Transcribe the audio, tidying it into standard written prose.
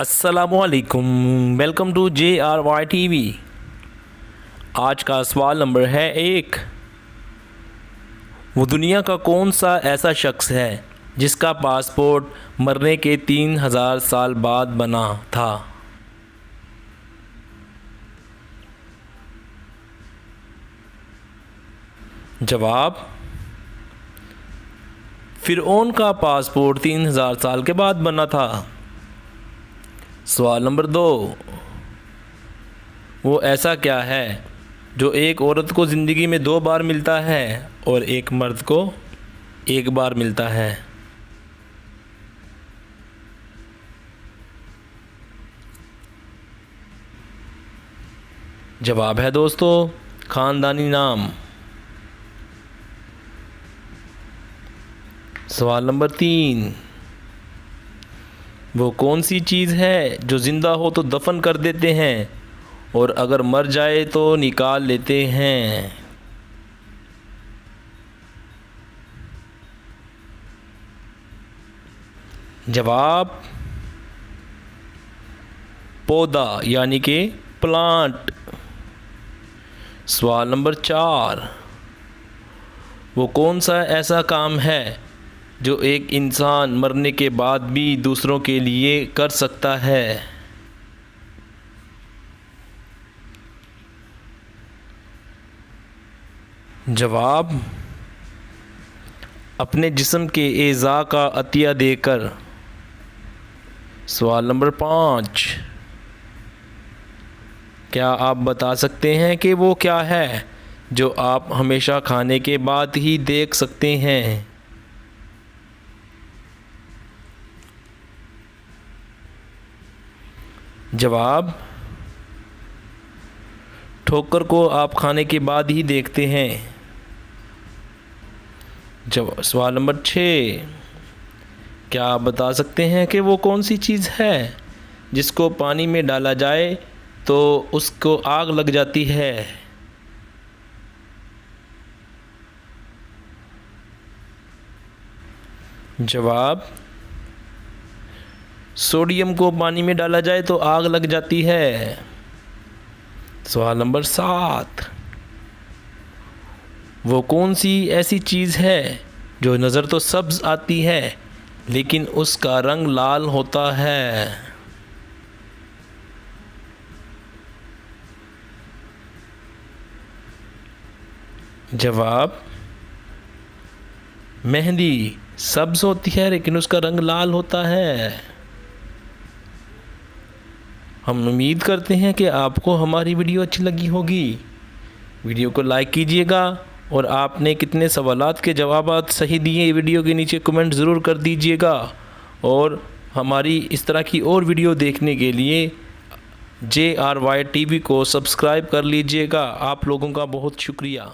अस्सलामुअलैकुम, welcome to JRY TV। आज का सवाल नंबर है 1। वो दुनिया का कौन सा ऐसा शख्स है जिसका पासपोर्ट मरने के 3000 साल बाद बना था? जवाब: फ़िरऔन का पासपोर्ट 3000 साल के बाद बना था। सवाल नंबर 2। वो ऐसा क्या है जो एक औरत को ज़िंदगी में 2 बार मिलता है और एक मर्द को 1 बार मिलता है? जवाब है दोस्तों, ख़ानदानी नाम। सवाल नंबर 3। वो कौन सी चीज़ है जो ज़िंदा हो तो दफन कर देते हैं और अगर मर जाए तो निकाल लेते हैं? जवाब: पौधा यानी कि प्लांट। सवाल नंबर 4। वो कौन सा ऐसा काम है जो एक इंसान मरने के बाद भी दूसरों के लिए कर सकता है? जवाब: अपने जिस्म के एज़ा का अतिया देकर। सवाल नंबर 5। क्या आप बता सकते हैं कि वो क्या है जो आप हमेशा खाने के बाद ही देख सकते हैं? जवाब: ठोकर को आप खाने के बाद ही देखते हैं। सवाल नंबर 6। क्या आप बता सकते हैं कि वो कौन सी चीज़ है जिसको पानी में डाला जाए तो उसको आग लग जाती है? जवाब: सोडियम को पानी में डाला जाए तो आग लग जाती है। सवाल नंबर 7। वो कौन सी ऐसी चीज़ है जो नज़र तो सब्ज़ आती है लेकिन उसका रंग लाल होता है? जवाब: मेहंदी सब्ज़ होती है लेकिन उसका रंग लाल होता है। हम उम्मीद करते हैं कि आपको हमारी वीडियो अच्छी लगी होगी। वीडियो को लाइक कीजिएगा और आपने कितने सवालात के जवाबात सही दिए वीडियो के नीचे कमेंट ज़रूर कर दीजिएगा। और हमारी इस तरह की और वीडियो देखने के लिए JRY TV को सब्सक्राइब कर लीजिएगा। आप लोगों का बहुत शुक्रिया।